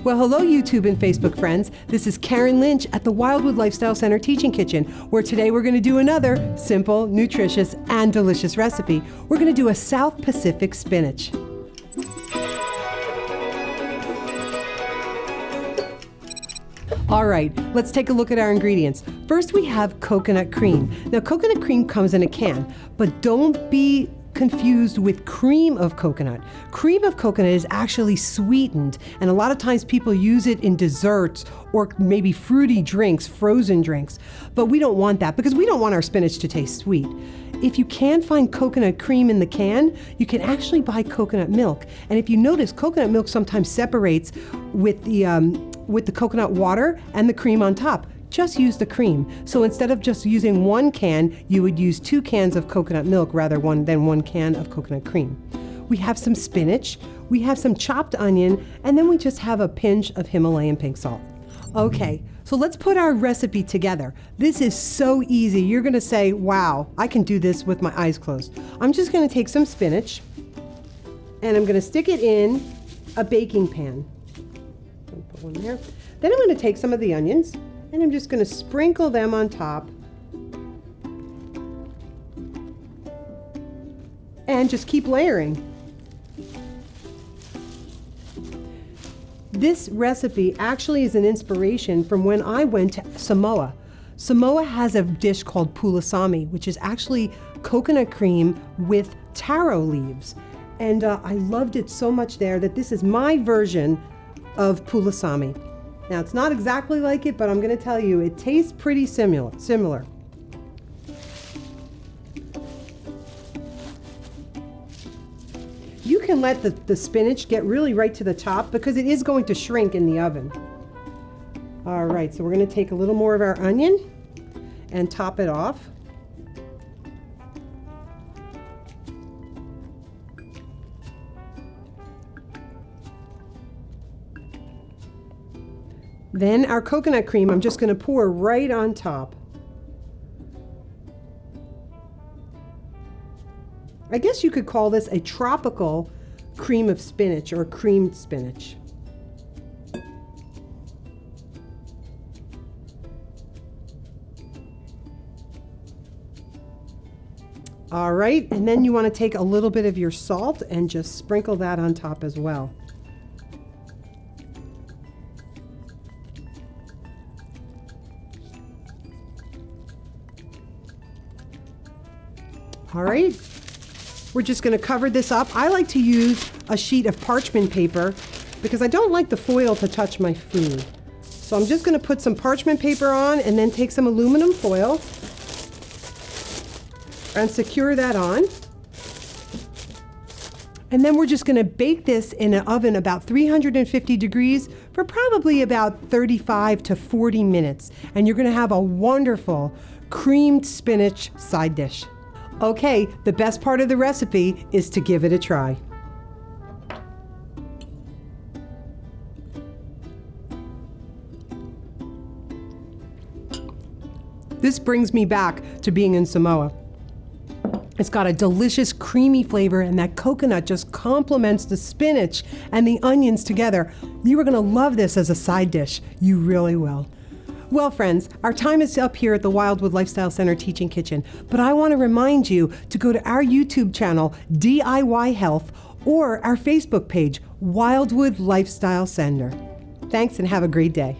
Well, hello YouTube and Facebook friends. This is Carin Lynch at the Wildwood Lifestyle Center Teaching Kitchen, where today we're going to do another simple, nutritious, and delicious recipe. We're going to do a South Pacific spinach. All right, let's take a look at our ingredients. First, we have coconut cream. Now, coconut cream comes in a can, but don't be confused with cream of coconut. Cream of coconut is actually sweetened, and a lot of times people use it in desserts or maybe fruity drinks, frozen drinks. But we don't want that because we don't want our spinach to taste sweet. If you can't find coconut cream in the can, you can actually buy coconut milk. And if you notice, coconut milk sometimes separates with the coconut water and the cream on top. Just use the cream. So instead of just using one can, you would use 2 cans of coconut milk rather than 1 can of coconut cream. We have some spinach, we have some chopped onion, and then we just have a pinch of Himalayan pink salt. Okay, so let's put our recipe together. This is so easy. You're gonna say, wow, I can do this with my eyes closed. I'm just gonna take some spinach and I'm gonna stick it in a baking pan. Put one there. Then I'm gonna take some of the onions and I'm just going to sprinkle them on top and just keep layering. This recipe actually is an inspiration from when I went to Samoa. Samoa has a dish called Palusami, which is actually coconut cream with taro leaves. And I loved it so much there that this is my version of Palusami. Now, it's not exactly like it, but I'm going to tell you, it tastes pretty similar. You can let the spinach get really right to the top because it is going to shrink in the oven. All right, so we're going to take a little more of our onion and top it off. Then our coconut cream, I'm just going to pour right on top. I guess you could call this a tropical cream of spinach or creamed spinach. All right, and then you want to take a little bit of your salt and just sprinkle that on top as well. All right, we're just going to cover this up. I like to use a sheet of parchment paper because I don't like the foil to touch my food. So I'm just going to put some parchment paper on and then take some aluminum foil and secure that on. And then we're just going to bake this in an oven about 350 degrees for probably about 35 to 40 minutes. And you're going to have a wonderful creamed spinach side dish. Okay, the best part of the recipe is to give it a try. This brings me back to being in Samoa. It's got a delicious creamy flavor, and that coconut just complements the spinach and the onions together. You are going to love this as a side dish. You really will. Well, friends, our time is up here at the Wildwood Lifestyle Center Teaching Kitchen, but I want to remind you to go to our YouTube channel, DIY Health, or our Facebook page, Wildwood Lifestyle Center. Thanks and have a great day.